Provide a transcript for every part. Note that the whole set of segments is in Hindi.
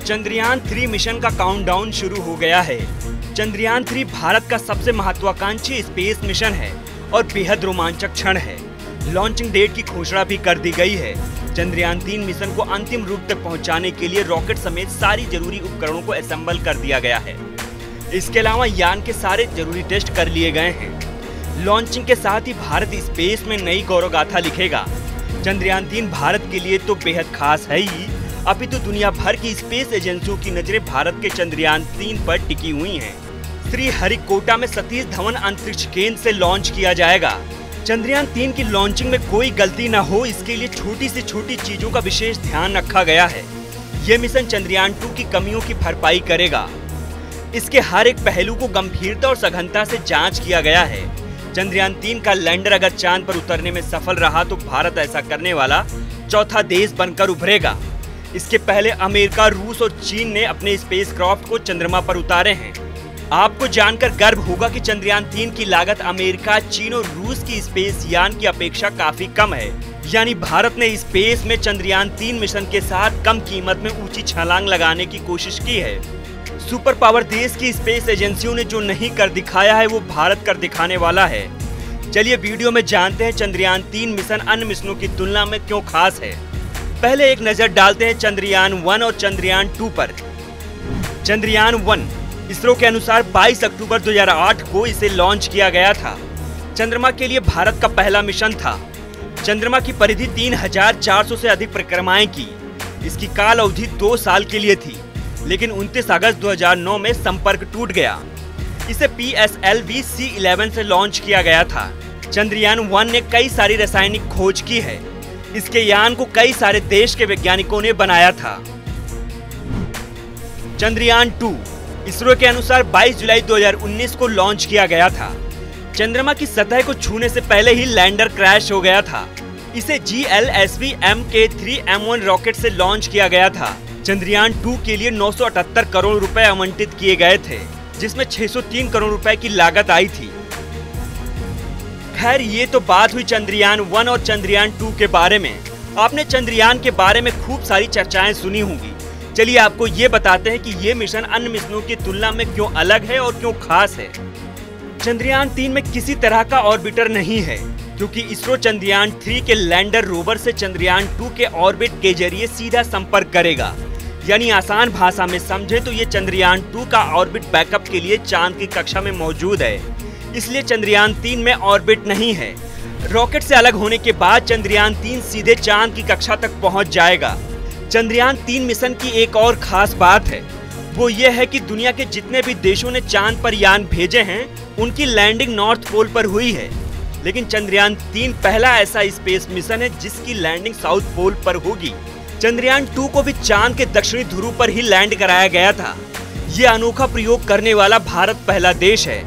चंद्रयान 3 मिशन का काउंटडाउन शुरू हो गया है। चंद्रयान 3 भारत का सबसे महत्वाकांक्षी स्पेस मिशन है और बेहद रोमांचक क्षण है। लॉन्चिंग डेट की घोषणा भी कर दी गई है। चंद्रयान 3 मिशन को अंतिम रूप तक पहुंचाने के लिए रॉकेट समेत सारी जरूरी उपकरणों को असेंबल कर दिया गया है। इसके अलावा यान के सारे जरूरी टेस्ट कर लिए गए हैं। लॉन्चिंग के साथ ही भारत स्पेस में नई गौरव गाथा लिखेगा। चंद्रयान 3 भारत के लिए तो बेहद खास है ही, अपितु दुनिया भर की स्पेस एजेंसियों की नजरें भारत के चंद्रयान 3 पर टिकी हुई हैं। श्रीहरिकोटा में सतीश धवन अंतरिक्ष केंद्र से लॉन्च किया जाएगा। चंद्रयान 3 की लॉन्चिंग में कोई गलती न हो, इसके लिए छोटी से छोटी चीजों का विशेष ध्यान रखा गया है। ये मिशन चंद्रयान 2 की कमियों की भरपाई करेगा। इसके हर एक पहलू को गंभीरता और सघनता से जांच किया गया है। चंद्रयान 3 का लैंडर अगर चांद पर उतरने में सफल रहा तो भारत ऐसा करने वाला चौथा देश बनकर उभरेगा। इसके पहले अमेरिका, रूस और चीन ने अपने स्पेसक्राफ्ट को चंद्रमा पर उतारे हैं। आपको जानकर गर्व होगा कि चंद्रयान 3 की लागत अमेरिका, चीन और रूस की स्पेस यान की अपेक्षा काफी कम है। यानी भारत ने स्पेस में चंद्रयान 3 मिशन के साथ कम कीमत में ऊंची छलांग लगाने की कोशिश की है। सुपर पावर देश की स्पेस एजेंसियों ने जो नहीं कर दिखाया है वो भारत कर दिखाने वाला है। चलिए वीडियो में जानते हैं चंद्रयान 3 मिशन अन्य मिशनों की तुलना में क्यों खास है। पहले एक नजर डालते हैं चंद्रयान 1 और चंद्रयान 2 पर। चंद्रयान 1 इसरो के अनुसार 22 अक्टूबर 2008 को इसे लॉन्च किया गया था। चंद्रमा के लिए भारत का पहला मिशन था। चंद्रमा की परिधि 3400 से अधिक परिक्रमाएं की। इसकी काल अवधि 2 साल के लिए थी, लेकिन 29 अगस्त 2009 में संपर्क टूट गया। इसे PSLV C11 से लॉन्च किया गया था। चंद्रयान 1 ने कई सारी रासायनिक खोज की है। इसके यान को कई सारे देश के वैज्ञानिकों ने बनाया था। चंद्रयान 2 इसरो के अनुसार 22 जुलाई 2019 को लॉन्च किया गया था। चंद्रमा की सतह को छूने से पहले ही लैंडर क्रैश हो गया था। इसे GLSV Mk3M1 रॉकेट से लॉन्च किया गया था। चंद्रयान 2 के लिए 978 करोड़ रुपए आवंटित किए गए थे, जिसमें 603 करोड़ रुपए की लागत आई थी। खैर, ये तो बात हुई चंद्रयान 1 और चंद्रयान 2 के बारे में। आपने चंद्रयान के बारे में खूब सारी चर्चाएं सुनी होंगी। चलिए आपको ये बताते हैं कि ये मिशन अन्य मिशनों की तुलना में क्यों अलग है और क्यों खास है। चंद्रयान 3 में किसी तरह का ऑर्बिटर नहीं है, क्योंकि इसरो चंद्रयान 3 के लैंडर रोवर से चंद्रयान 2 के ऑर्बिट के जरिए सीधा संपर्क करेगा। यानी आसान भाषा में समझे तो ये चंद्रयान 2 का ऑर्बिट बैकअप के लिए चांद की कक्षा में मौजूद है। इसलिए चंद्रयान 3 में ऑर्बिट नहीं है। रॉकेट से अलग होने के बाद चंद्रयान 3 सीधे चांद की कक्षा तक पहुंच जाएगा। चंद्रयान 3 मिशन की एक और खास बात है, वो ये है कि दुनिया के जितने भी देशों ने चांद पर यान भेजे हैं, उनकी लैंडिंग नॉर्थ पोल पर हुई है। लेकिन चंद्रयान 3 पहला ऐसा स्पेस मिशन है जिसकी लैंडिंग साउथ पोल पर होगी। चंद्रयान 2 को भी चांद के दक्षिणी ध्रुव पर ही लैंड कराया गया था। ये अनोखा प्रयोग करने वाला भारत पहला देश है।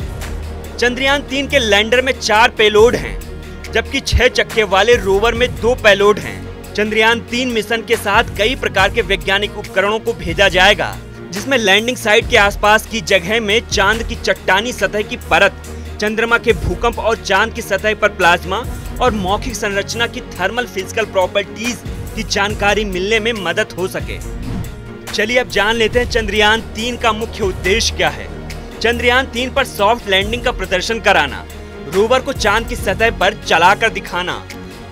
चंद्रयान 3 के लैंडर में 4 पेलोड हैं, जबकि 6 चक्के वाले रोवर में 2 पेलोड हैं। चंद्रयान 3 मिशन के साथ कई प्रकार के वैज्ञानिक उपकरणों को भेजा जाएगा, जिसमें लैंडिंग साइट के आसपास की जगह में चांद की चट्टानी सतह की परत, चंद्रमा के भूकंप और चांद की सतह पर प्लाज्मा और मौखिक संरचना की थर्मल फिजिकल प्रॉपर्टीज की जानकारी मिलने में मदद हो सके। चलिए अब जान लेते हैं चंद्रयान 3 का मुख्य उद्देश्य क्या है। चंद्रयान 3 पर सॉफ्ट लैंडिंग का प्रदर्शन कराना, रोवर को चांद की सतह पर चलाकर दिखाना,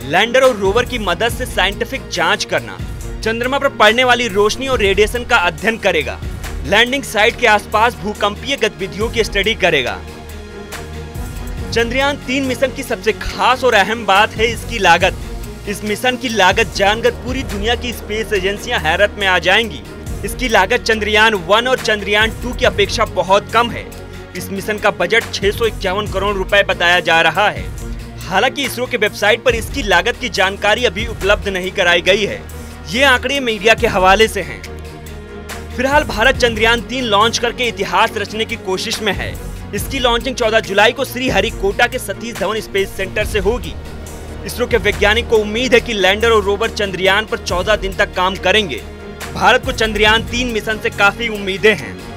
लैंडर और रोवर की मदद से साइंटिफिक जांच करना, चंद्रमा पर पड़ने वाली रोशनी और रेडिएशन का अध्ययन करेगा, लैंडिंग साइट के आसपास भूकंपीय गतिविधियों की स्टडी करेगा। चंद्रयान 3 मिशन की सबसे खास और अहम बात है इसकी लागत। इस मिशन की लागत जानकर पूरी दुनिया की स्पेस एजेंसियां हैरत में आ जाएंगी। इसकी लागत चंद्रयान 1 और चंद्रयान 2 की अपेक्षा बहुत कम है। इस मिशन का बजट 651 करोड़ रुपए बताया जा रहा है। हालांकि इसरो के वेबसाइट पर इसकी लागत की जानकारी अभी उपलब्ध नहीं कराई गई है। ये आंकड़े मीडिया के हवाले से हैं। फिलहाल भारत चंद्रयान 3 लॉन्च करके इतिहास रचने की कोशिश में है। इसकी लॉन्चिंग 14 जुलाई को श्रीहरिकोटा के सतीश धवन स्पेस सेंटर से होगी। इसरो के वैज्ञानिक को उम्मीद है कि लैंडर और रोवर चंद्रयान पर 14 दिन तक काम करेंगे। भारत को चंद्रयान 3 मिशन से काफी उम्मीदें हैं।